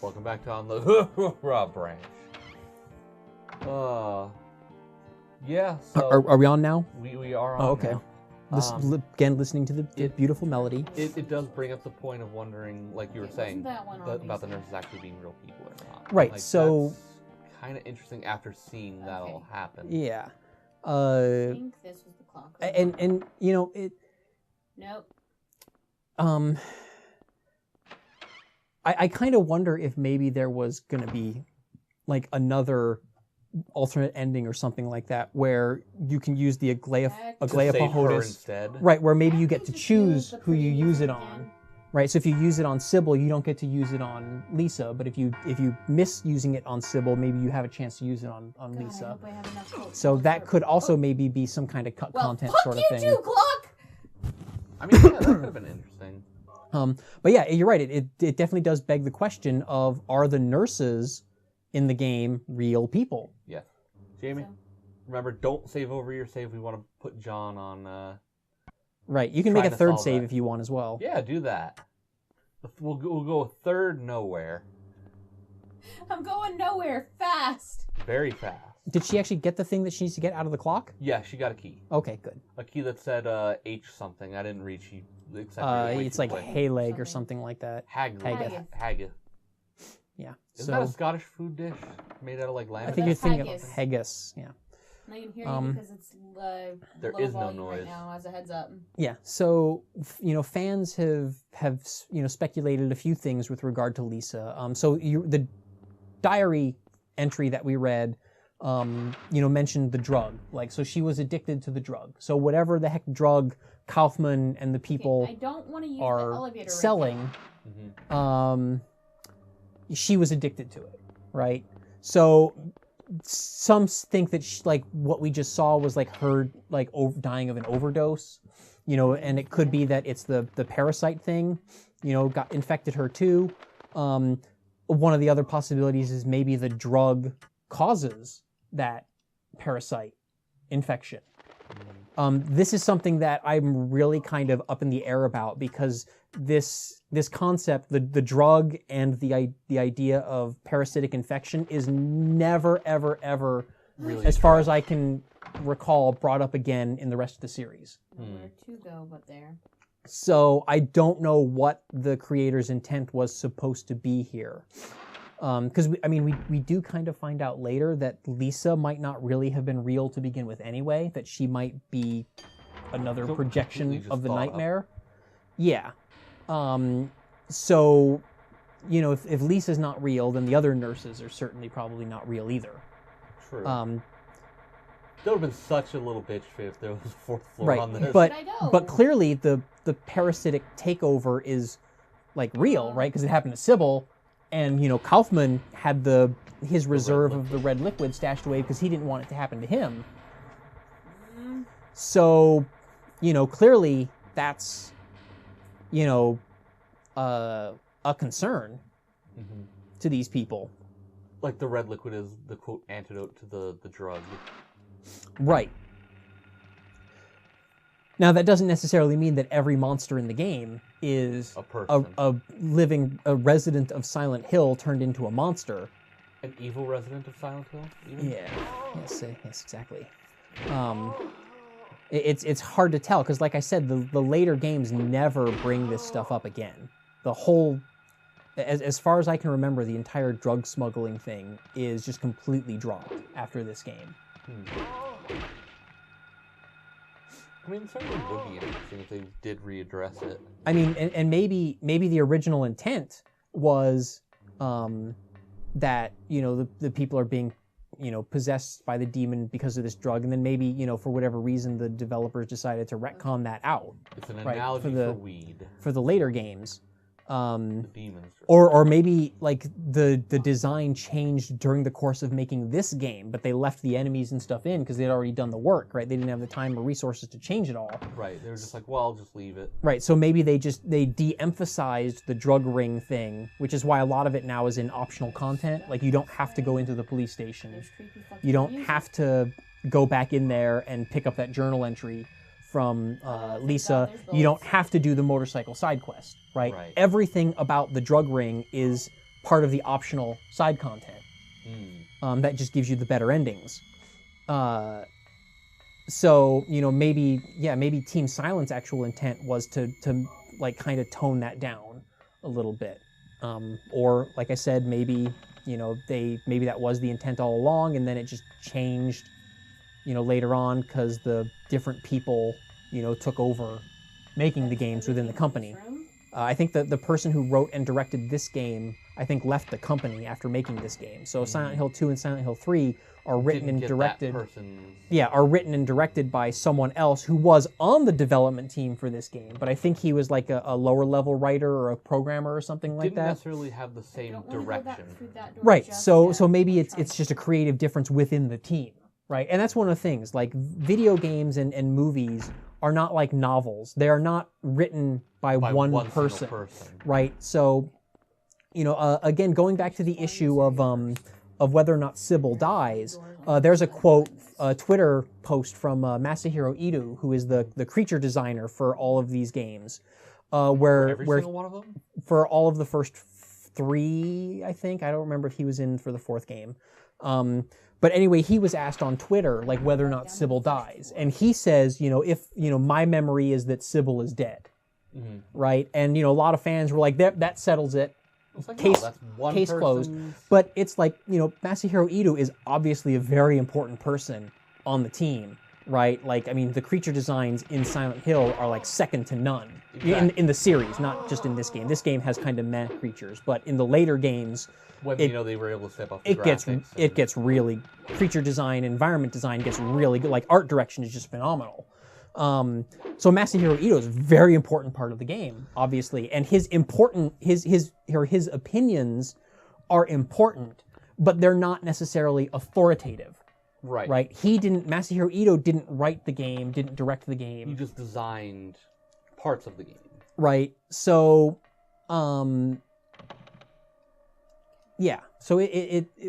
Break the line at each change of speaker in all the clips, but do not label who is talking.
Welcome back to On the Raw Branch. Yeah, so...
Are we on now?
We are on
Oh, okay.
now.
Again, listening to the beautiful melody.
It does bring up the point of wondering, like you were saying, about the nurses actually being real people or not.
Right,
like,
so...
kind of interesting after seeing that all happen.
Yeah.
I think this was the clock.
And you know, it...
Nope.
I kind of wonder if maybe there was going to be, like, another alternate ending or something like that, where you can use the Aglaopohodus
instead.
Right, where maybe you get to choose who you use it on. Right, so if you use it on Sybil, you don't get to use it on Lisa, but if you miss using it on Sybil, maybe you have a chance to use it on Lisa. So that could also maybe be some kind of cut content sort of thing.
Fuck you too, Clock!
I mean, yeah, that could have been interesting.
But yeah, you're right. It definitely does beg the question of, are the nurses in the game real people?
Yeah. Jamie, remember, don't save over your save. We want to put John on...
Right, you can make a third save if you want as well.
Yeah, do that. We'll go third nowhere.
I'm going nowhere fast.
Very fast.
Did she actually get the thing that she needs to get out of the clock?
Yeah, she got a key.
Okay, good.
A key that said H something. I didn't read. She
it's like Hayleg or something like that.
Haggis.
Yeah.
Isn't that a Scottish food dish made out of like lamb?
I think you're thinking of haggis. Yeah.
And I can hear you because it's
there
low
is no
volume
noise
right now, as a heads up.
Yeah. So fans have speculated a few things with regard to Lisa. So the diary entry that we read, mentioned the drug. Like, so she was addicted to the drug. So whatever the heck drug Kaufman and the people
I don't want to use
are
the elevator
selling,
Mm-hmm.
She was addicted to it, right? So some think that what we just saw was like her dying of an overdose, and it could be that it's the parasite thing, got infected her too. One of the other possibilities is maybe the drug causes that parasite infection. This is something that I'm really kind of up in the air about, because this concept, the drug and the idea of parasitic infection is never, ever, ever,
really,
as far as I can recall, brought up again in the rest of the series.
Where to go but there.
So I don't know what the creator's intent was supposed to be here. Because we do kind of find out later that Lisa might not really have been real to begin with anyway, that she might be another projection of the nightmare. Yeah. So, if Lisa's not real, then the other nurses are certainly probably not real either.
True. That would have been such a little bitch if there was a fourth floor on this.
But clearly the parasitic takeover is like real, right? Because it happened to Sybil. And, Kaufman had his reserve of the red liquid stashed away because he didn't want it to happen to him. So, clearly that's, a concern to these people.
Like the red liquid is the, quote, antidote to the drug.
Right. Now, that doesn't necessarily mean that every monster in the game is
a person,
a resident of Silent Hill turned into a monster.
An evil resident of Silent Hill, even?
Yeah. Yes, exactly. It's hard to tell, because like I said, the later games never bring this stuff up again. The whole, as far as I can remember, the entire drug smuggling thing is just completely dropped after this game.
I mean, it certainly would be interesting if they did readdress it.
I mean, and maybe the original intent was that, the people are being, possessed by the demon because of this drug, and then maybe, for whatever reason, the developers decided to retcon that out.
It's an analogy for weed.
For the later games.
The demons.
Or maybe like the design changed during the course of making this game, but they left the enemies and stuff in because they'd already done the work, right? They didn't have the time or resources to change it all.
Right. They were just like, well, I'll just leave it.
Right. So maybe they de-emphasized the drug ring thing, which is why a lot of it now is in optional content. Like, you don't have to go into the police station. You don't have to go back in there and pick up that journal entry from Lisa. You don't have to do the motorcycle side quest, right? Everything about the drug ring is part of the optional side content. That just gives you the better endings. So, you know, maybe Team Silent's actual intent was to like kind of tone that down a little bit. Or, like I said, maybe, you know, maybe that was the intent all along, and then it just changed, you know, later on because the different people, you know, took over making the games within the company. I think that the person who wrote and directed this game, I think, left the company after making this game. So Silent Hill 2 and Silent Hill 3 are written and directed. Are written and directed by someone else who was on the development team for this game, but I think he was like a lower level writer or a programmer or something like that.
Didn't necessarily have the same direction.
Right. So maybe it's just a creative difference within the team, right? And that's one of the things. Like video games and movies are not like novels. They are not written by one person, right? So, you know, again, going back to the issue of whether or not Sybil dies, there's a quote, a Twitter post from Masahiro Ito, who is the creature designer for all of these games, where
single one of them?
For all of the first 3, I think. I don't remember if he was in for the 4th game. But anyway, he was asked on Twitter, like, whether or not Sybil dies. And he says, you know, if, you know, my memory is that Sybil is dead. Right? And, you know, a lot of fans were like, that settles it.
Like,
case
that's one
case closed. But it's like, you know, Masahiro Ito is obviously a very important person on the team, right? Like, I mean, the creature designs in Silent Hill are like second to none in the series, not just in this game. This game has kind of meh creatures, but in the later games,
when you know they were able to step up the graphics.
It gets really, creature design, environment design gets really good. Like, art direction is just phenomenal. So Masahiro Ito is a very important part of the game, obviously, and his opinions are important, but they're not necessarily authoritative.
Right.
Right. Masahiro Ito didn't write the game, didn't direct the game.
He just designed parts of the game. Right.
So, yeah. So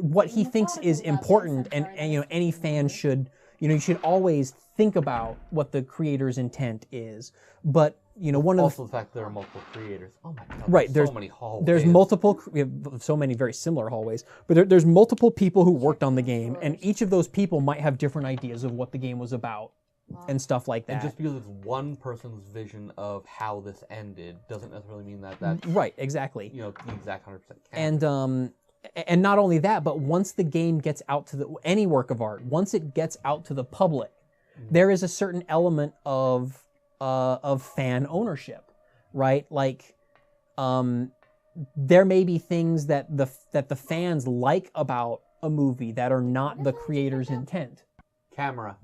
what he thinks is important, and you know, any fan should, you know, you should always think about what the creator's intent is. But, you know,
also the fact there are multiple creators. Oh my God!
Right.
There's so many hallways.
There's so many very similar hallways, but there's multiple people who worked on the game, and each of those people might have different ideas of what the game was about, and stuff like that.
And just because it's one person's vision of how this ended doesn't necessarily mean that that's
right. Exactly.
You know, the exact 100% canon.
And not only that, but once the game gets out to any work of art, once it gets out to the public, there is a certain element of fan ownership, right? Like, there may be things that the fans like about a movie that are not the creator's intent.
Camera.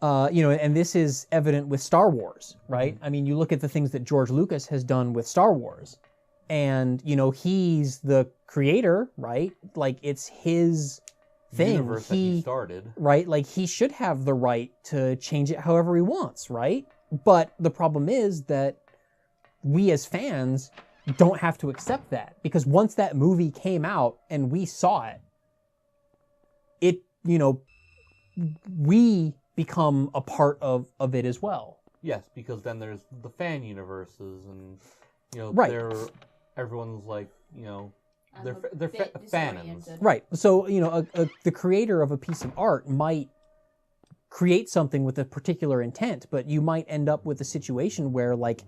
You know, and this is evident with Star Wars, right? I mean, you look at the things that George Lucas has done with Star Wars, and, you know, he's the creator, right? Like, it's his thing.
Universe that he started.
Right? Like, he should have the right to change it however he wants, right? But the problem is that we as fans don't have to accept that, because once that movie came out and we saw it, you know, we become a part of it as well.
Yes, because then there's the fan universes, and, you know,
right.
Everyone's like, you know, they're fans.
Right. So, you know, the creator of a piece of art might create something with a particular intent, but you might end up with a situation where, like,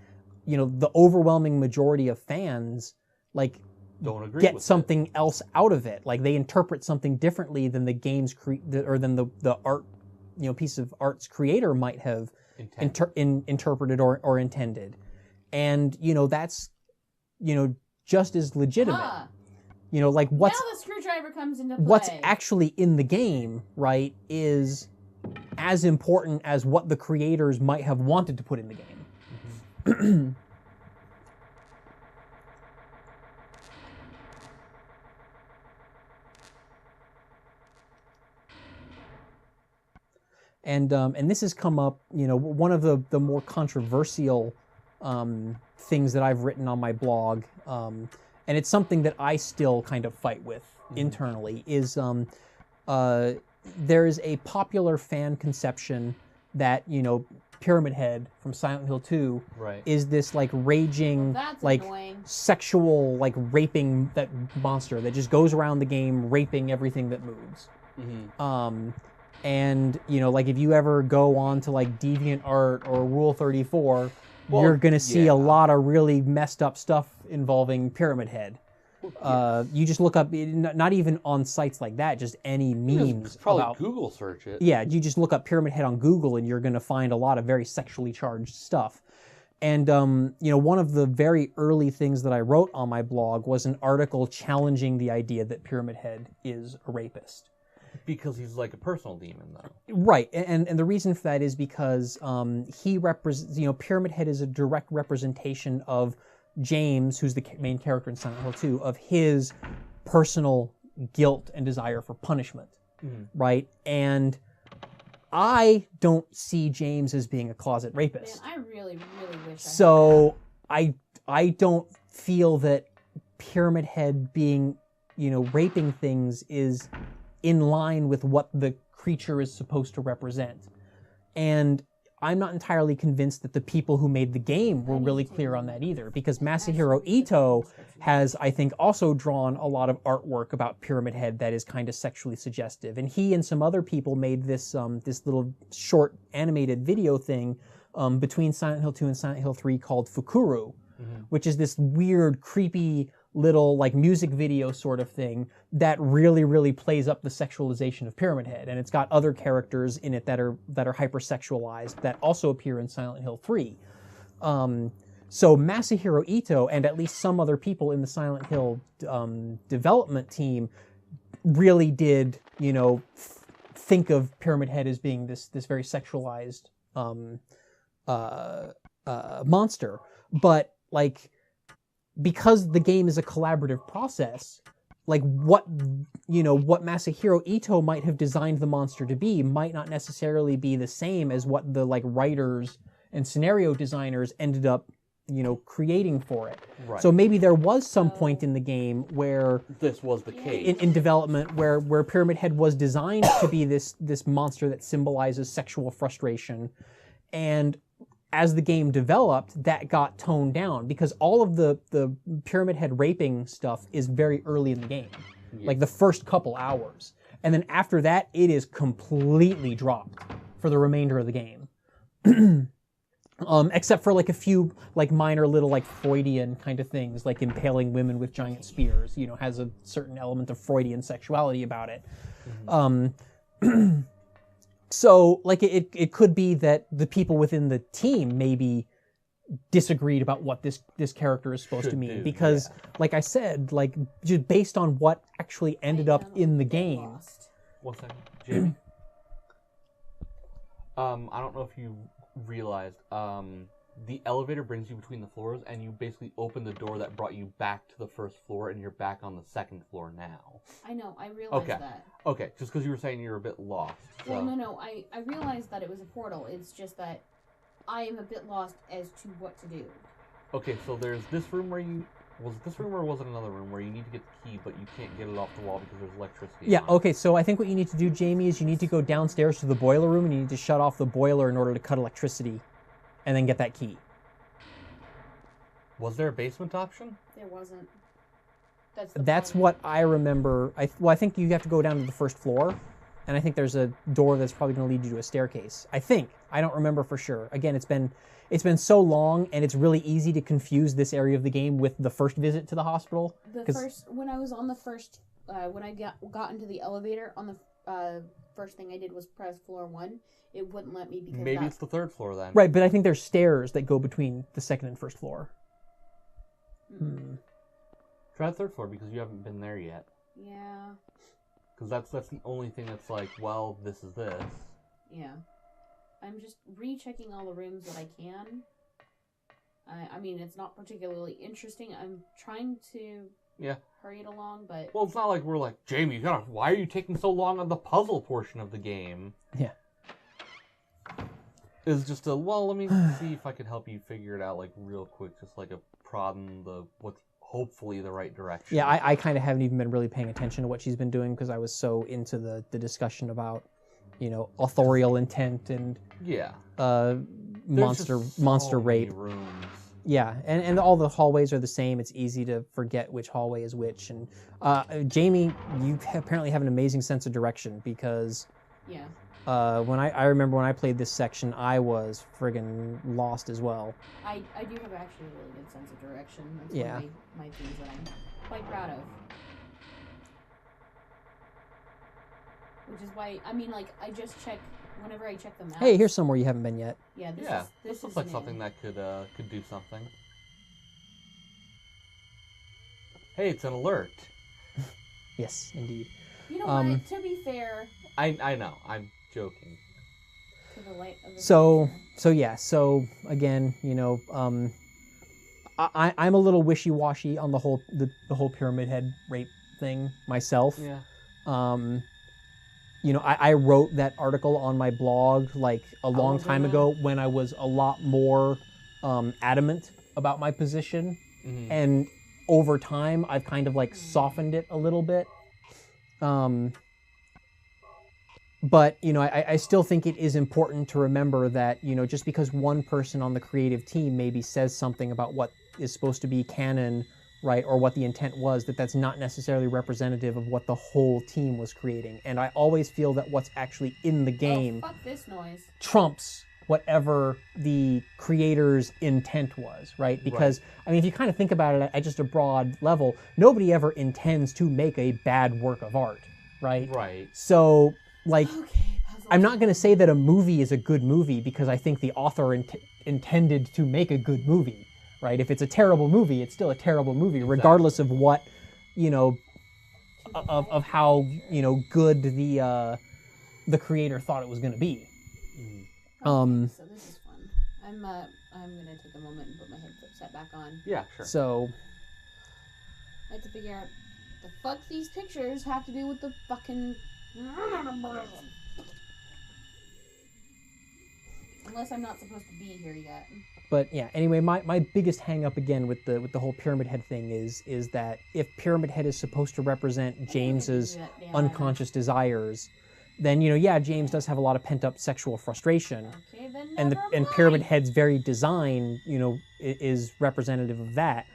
you know, the overwhelming majority of fans, like,
don't agree
get
with
something else out of it. Like, they interpret something differently than the game's or than the art, you know, piece of art's creator might have interpreted or intended. And, you know, that's, you know, just as legitimate. You know, like,
now the screwdriver comes into play.
What's actually in the game, right, is as important as what the creators might have wanted to put in the game. And this has come up, you know, one of the more controversial things that I've written on my blog, and it's something that I still kind of fight with internally, is there is a popular fan conception that, you know, Pyramid Head from Silent Hill 2
Right.
is this like raging,
That's
like
annoying.
sexual, like raping that monster that just goes around the game raping everything that moves.
Mm-hmm.
And you know, like if you ever go on to like DeviantArt or Rule 34,
Well,
you're gonna see
yeah.
a lot of really messed up stuff involving Pyramid Head. You just look up, not even on sites like that, just any memes
Probably
about.
Google search it.
Yeah, you just look up Pyramid Head on Google, and you're gonna find a lot of very sexually charged stuff. And you know, one of the very early things that I wrote on my blog was an article challenging the idea that Pyramid Head is a rapist.
Because he's like a personal demon, though.
Right, and the reason for that is because he represents, you know, Pyramid Head is a direct representation of James, who's the main character in Silent Hill 2, of his personal guilt and desire for punishment, right? And I don't see James as being a closet rapist.
Man, I really, really wish
So I don't feel that Pyramid Head being, you know, raping things is in line with what the creature is supposed to represent. And I'm not entirely convinced that the people who made the game were really clear on that either, because Masahiro Ito has, I think, also drawn a lot of artwork about Pyramid Head that is kind of sexually suggestive. And he and some other people made this this little short animated video thing between Silent Hill 2 and Silent Hill 3 called Fukuru, which is this weird, creepy little like music video sort of thing that really, really plays up the sexualization of Pyramid Head. And it's got other characters in it that are hypersexualized that also appear in Silent Hill 3. So Masahiro Ito and at least some other people in the Silent Hill development team really did, you know, think of Pyramid Head as being this very sexualized monster. But like, because the game is a collaborative process, like what Masahiro Ito might have designed the monster to be might not necessarily be the same as what the like writers and scenario designers ended up, you know, creating for it.
Right.
So maybe there was some point in the game where
This was the case.
in development where Pyramid Head was designed to be this monster that symbolizes sexual frustration, and as the game developed, that got toned down because all of the Pyramid Head raping stuff is very early in the game, like the first couple hours. And then after that, it is completely dropped for the remainder of the game. Except for like a few like minor little like Freudian kind of things, like impaling women with giant spears, you know, has a certain element of Freudian sexuality about it. So, like, it could be that the people within the team maybe disagreed about what this character is supposed to mean. Because, like I said, like, just based on what actually ended up in the game.
Lost.
1 second. Jamie? I don't know if you realized, the elevator brings you between the floors, and you basically open the door that brought you back to the first floor, and you're back on the second floor now.
I know, I realized that.
Okay, just because you were saying you were a bit lost. So.
Well, no, I realized that it was a portal. It's just that I am a bit lost as to what to do.
Okay, so there's this room where you... Was it this room or was it another room where you need to get the key, but you can't get it off the wall because there's electricity?
Yeah, okay, so I think what you need to do, Jamie, is you need to go downstairs to the boiler room, and you need to shut off the boiler in order to cut electricity, and then get that key.
Was there a basement option?
There wasn't.
That's
problem.
what I remember. I think you have to go down to the first floor, and I think there's a door that's probably going to lead you to a staircase. I think. I don't remember for sure. Again, it's been so long, and it's really easy to confuse this area of the game with the first visit to the hospital.
When I was on the first, when I got into the elevator, on the first thing I did was press floor 1. It wouldn't let me because
Maybe it's the third floor then.
Right, but I think there's stairs that go between the second and first floor.
Try the third floor because you haven't been there yet.
Yeah.
Because that's the only thing that's like, well, this is this.
Yeah. I'm just rechecking all the rooms that I can. I mean, it's not particularly interesting. I'm trying to hurry it along, but...
Well, it's not like we're like, Jamie, why are you taking so long on the puzzle portion of the game?
Yeah.
It's just let me see if I can help you figure it out, like, real quick. Just like a prod in what's hopefully the right direction.
Yeah, I kind of haven't even been really paying attention to what she's been doing because I was so into the discussion about, you know, authorial intent and monster
so
rape.
many rooms.
Yeah, and all the hallways are the same. It's easy to forget which hallway is which. And Jamie, you apparently have an amazing sense of direction because when I remember when I played this section, I was friggin' lost as well.
I do have actually a really good sense of direction. That's
yeah.
one of my things that I'm quite proud of. Which is why, I mean, like, I just check, whenever I check the map.
Hey, here's somewhere you haven't been yet.
Yeah, this
looks like something that could do something. Hey, it's an alert.
Yes, indeed.
You know what, to be fair...
I know, I'm joking.
To the light of the
So again, you know, I'm a little wishy-washy on the whole Pyramid Head rape thing myself.
Yeah.
You know, I wrote that article on my blog like a long time ago when I was a lot more adamant about my position, and over time I've kind of like softened it a little bit. But, you know, I still think it is important to remember that, you know, just because one person on the creative team maybe says something about what is supposed to be canon, right, or what the intent was, that's not necessarily representative of what the whole team was creating. And I always feel that what's actually in the game
fuck this noise.
trumps whatever the creator's intent was, right? Because, I mean, if you kind of think about it at just a broad level, nobody ever intends to make a bad work of art, right?
Right.
So... like, I'm not going to say that a movie is a good movie because I think the author intended to make a good movie, right? If it's a terrible movie, it's still a terrible movie, regardless of what, you know, of how, you know, good the creator thought it was going to be.
Okay, so this is fun. I'm going to take a moment and put my headset back on.
Yeah, sure.
So
I have to figure out the fuck these pictures have to do with the fucking... Unless I'm not supposed to be here yet.
But yeah, anyway, my biggest hang up again with the whole Pyramid Head thing is that if Pyramid Head is supposed to represent James's unconscious desires, then, you know, yeah, James does have a lot of pent up sexual frustration.
Okay, then
and Pyramid Head's very design, you know, is representative of that.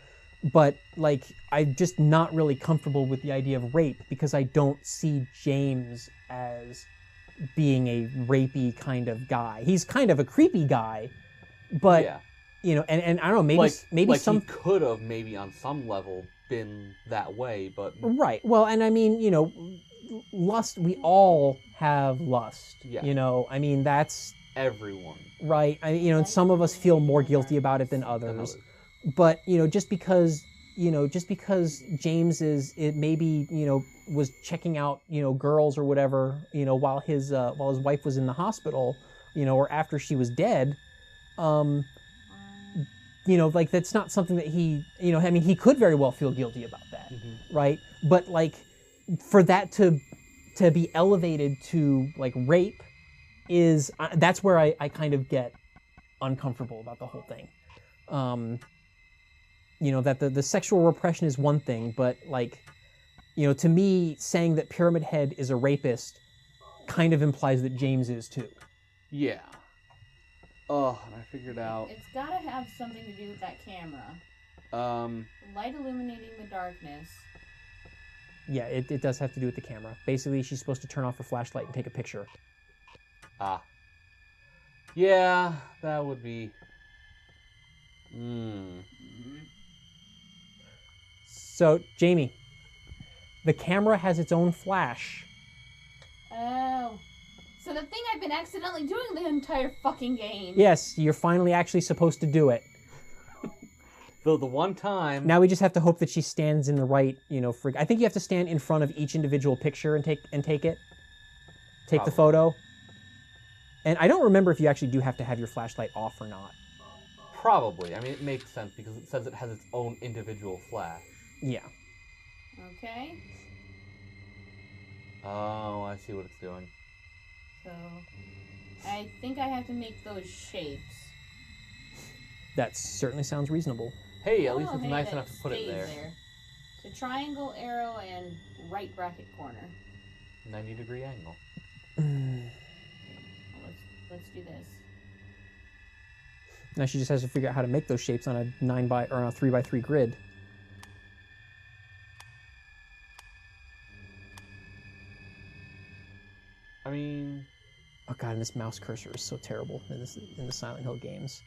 But, like, I'm just not really comfortable with the idea of rape because I don't see James as being a rapey kind of guy. He's kind of a creepy guy, but, you know, and I don't know, maybe some...
he could have maybe on some level been that way, but...
Right. Well, and I mean, you know, lust, we all have lust.
Yeah.
You know, I mean, that's...
everyone.
Right. You know, and some of us feel more guilty about it than others. But, you know, just because James maybe, you know, was checking out, you know, girls or whatever, you know, while his wife was in the hospital, you know, or after she was dead, you know, like, that's not something that he, you know, I mean, he could very well feel guilty about that, right? But, like, for that to be elevated to, like, rape that's where I kind of get uncomfortable about the whole thing. You know, that the sexual repression is one thing, but, like, you know, to me, saying that Pyramid Head is a rapist kind of implies that James is too.
Yeah. Oh, and I figured out...
It's gotta have something to do with that camera. Light illuminating the darkness.
Yeah, it does have to do with the camera. Basically, she's supposed to turn off her flashlight and take a picture.
Ah. Yeah, that would be...
So, Jamie, the camera has its own flash.
Oh. So the thing I've been accidentally doing the entire fucking game.
Yes, you're finally actually supposed to do it.
Though the one time...
Now we just have to hope that she stands in the right, you know, I think you have to stand in front of each individual picture and take it. Take the photo. And I don't remember if you actually do have to have your flashlight off or not.
Probably. I mean, it makes sense because it says it has its own individual flash.
Yeah.
Okay.
Oh, I see what it's doing.
So, I think I have to make those shapes.
That certainly sounds reasonable.
Hey, at least it's nice enough to put it there.
So triangle, arrow, and right bracket corner.
90-degree angle.
Let's do this.
Now she just has to figure out how to make those shapes on a 3x3 grid.
I mean...
Oh god, and this mouse cursor is so terrible in the Silent Hill games.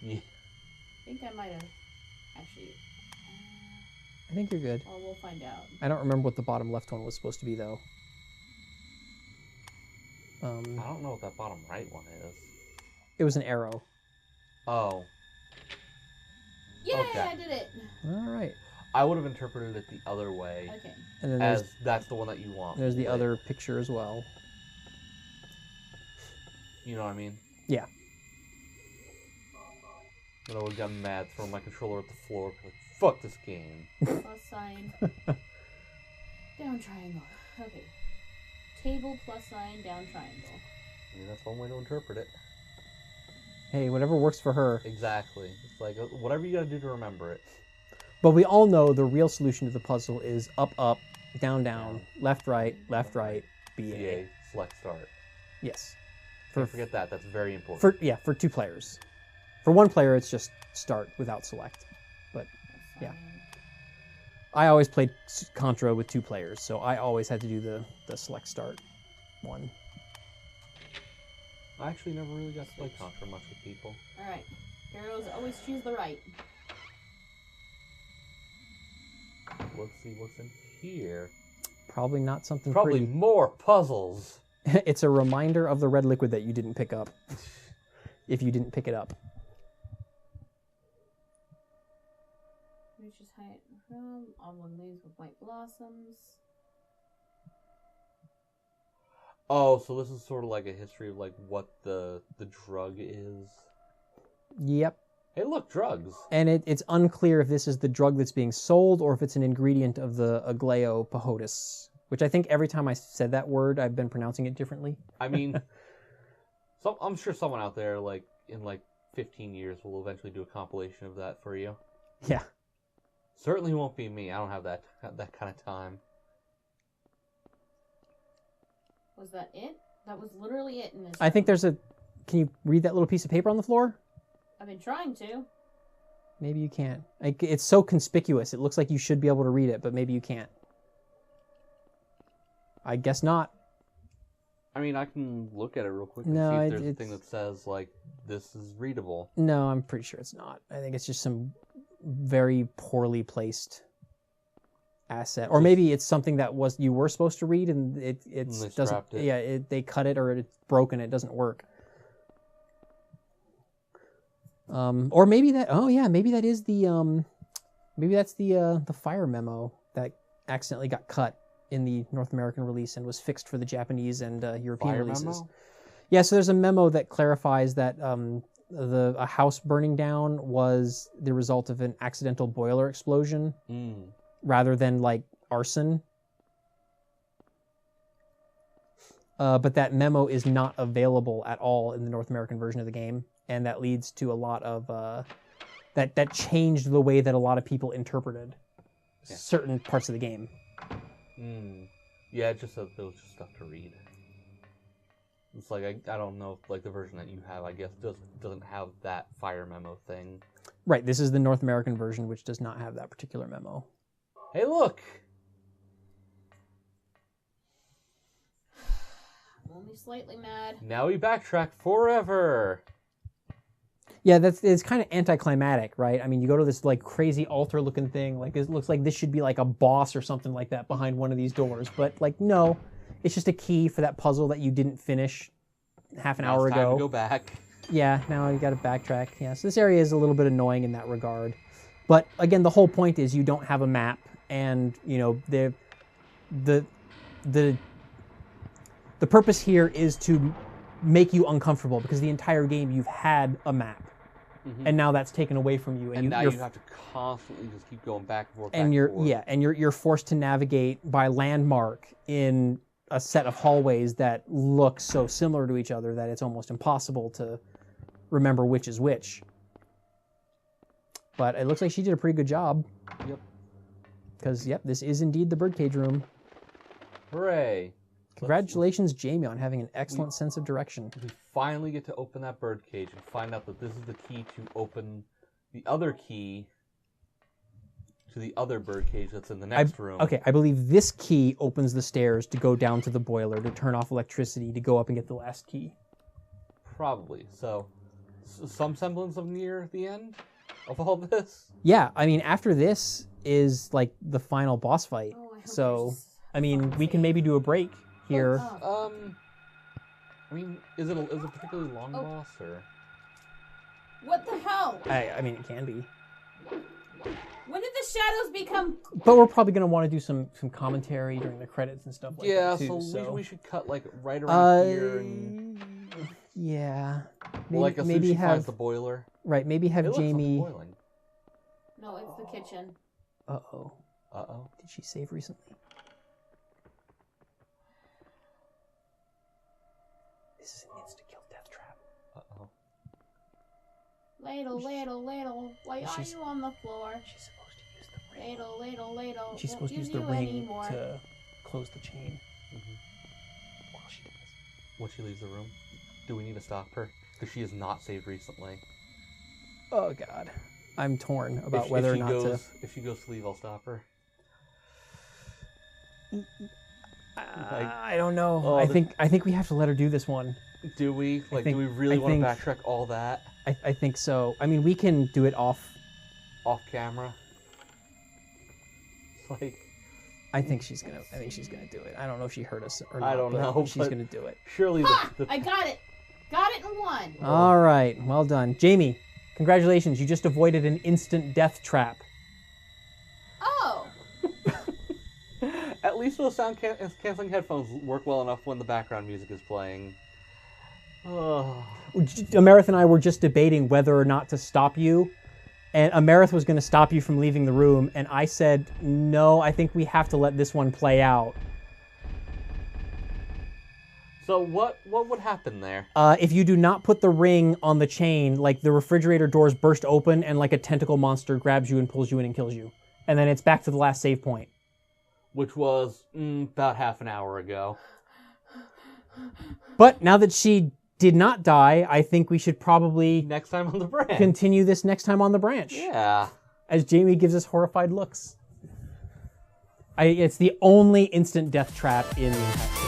Yeah.
I think I might have actually...
I think you're good.
Well, we'll find out.
I don't remember what the bottom left one was supposed to be, though.
I don't know what that bottom right one is.
It was an arrow.
Oh.
Yay,
Okay.
I did it!
Alright.
I would have interpreted it the other way.
Okay.
And then
As that's the one that you want.
there's the other picture as well.
You know what I mean?
Yeah.
But I would have gotten mad, throwing my controller at the floor, like, fuck this game.
Plus sign. Down triangle. Okay. Table plus sign, down triangle.
I mean, that's one way to interpret it.
Hey, whatever works for her.
Exactly. It's like, whatever you gotta do to remember it.
But we all know the real solution to the puzzle is up, up, down, down, left, right, BA.
BA, select start.
Yes.
Don't forget that. That's very important.
For 2 players. For 1 player, it's just start without select. But yeah, I always played Contra with 2 players, so I always had to do the select start one.
I actually never really got to play Contra much with people.
Alright. Heroes always choose the right.
Let's see what's in here.
Probably not something
Probably
pretty.
more puzzles.
It's a reminder of the red liquid that you didn't pick up. If you didn't pick it up.
Reaches height from oblong leaves with white blossoms.
Oh, so this is sort of like a history of like what the drug is.
Yep.
Hey, look, drugs.
And it's unclear if this is the drug that's being sold or if it's an ingredient of the Agleo Pahotis, which I think every time I said that word, I've been pronouncing it differently.
I mean, I'm sure someone out there, like, in like 15 years will eventually do a compilation of that for you.
Yeah.
Certainly won't be me. I don't have that kind of time.
Was that it? That was literally it in this
I think
room.
there's Can you read that little piece of paper on the floor?
I've been trying to.
Maybe you can't. It's so conspicuous. It looks like you should be able to read it, but maybe you can't. I guess not.
I mean, I can look at it real quick and
No,
see if there's a thing that says, like, this is readable.
No, I'm pretty sure it's not. I think it's just some very poorly placed asset. Or maybe it's something that you were supposed to read and it doesn't. Yeah, they cut it or it's broken. It doesn't work. Or maybe that. Oh yeah, maybe that is the. Maybe that's the fire memo that accidentally got cut in the North American release and was fixed for the Japanese and European
Fire
releases.
memo?
Yeah, so there's a memo that clarifies that a house burning down was the result of an accidental boiler explosion rather than like arson. But that memo is not available at all in the North American version of the game, and that leads to a lot of that changed the way that a lot of people interpreted certain parts of the game.
Yeah, it just there was just stuff to read. It's like I don't know if like the version that you have, I guess, doesn't have that fire memo thing.
Right, this is the North American version, which does not have that particular memo.
Hey, look!
I'm only slightly mad.
Now we backtrack forever.
Yeah, it's kind of anticlimactic, right? I mean, you go to this like crazy altar-looking thing, like it looks like this should be like a boss or something like that behind one of these doors, but like no, it's just a key for that puzzle that you didn't finish half an hour ago.
Time to go back.
Yeah, now you got to backtrack. Yeah, so this area is a little bit annoying in that regard, but again, the whole point is you don't have a map, and you know the purpose here is to make you uncomfortable because the entire game you've had a map. And now that's taken away from you,
and now you have to constantly just keep going back and forth.
And you're forced to navigate by landmark in a set of hallways that look so similar to each other that it's almost impossible to remember which is which. But it looks like she did a pretty good job.
Yep.
Because this is indeed the birdcage room.
Hooray!
Congratulations, Jamie, on having an excellent sense of direction.
We finally get to open that bird cage and find out that this is the key to open the other key to the other bird cage that's in the next room.
Okay, I believe this key opens the stairs to go down to the boiler, to turn off electricity, to go up and get the last key.
Probably. So, some semblance of near the end of all this?
Yeah, I mean, after this is, like, the final boss fight.
Oh,
So, I mean, we can maybe do a break here.
I mean, is it a particularly long boss, or?
What the hell?
I mean, it can be.
When did the shadows become...
But we're probably going to want to do some commentary during the credits and stuff like that, too.
So we should cut, like, right around here and...
Yeah.
Maybe, like, as soon as she finds the boiler.
Right, maybe have Jamie...
boiling.
No, it's the kitchen.
Uh-oh.
Uh-oh.
Did she save recently? This is an insta-kill death trap.
Uh-oh.
Ladle, why are you on the floor?
She's supposed to use the ring.
Ladle.
She's supposed to use the ring to close the chain. While she does.
When she leaves the room, do we need to stop her? Because she has not saved recently.
Oh, God. I'm torn about whether or not to...
If she goes to leave, I'll stop her.
I don't know. I think we have to let her do this one.
Do we? Like, do we really want to backtrack all that?
I think so. I mean, we can do it off
camera. Like,
I think she's gonna do it. I don't know if she heard us or not.
I don't know.
She's gonna do it.
Surely
I got it. Got it in one.
All right. Well done, Jamie. Congratulations. You just avoided an instant death trap.
Oh.
At least those sound canceling headphones work well enough when the background music is playing. Oh.
Amarith and I were just debating whether or not to stop you, and Amarith was going to stop you from leaving the room, and I said, no, I think we have to let this one play out.
So what would happen there?
If you do not put the ring on the chain, like the refrigerator doors burst open and like a tentacle monster grabs you and pulls you in and kills you. And then it's back to the last save point.
Which was about half an hour ago.
But now that she did not die, I think we should probably...
Next time on the branch.
Continue this next time on the branch.
Yeah.
As Jamie gives us horrified looks. It's the only instant death trap in the entire...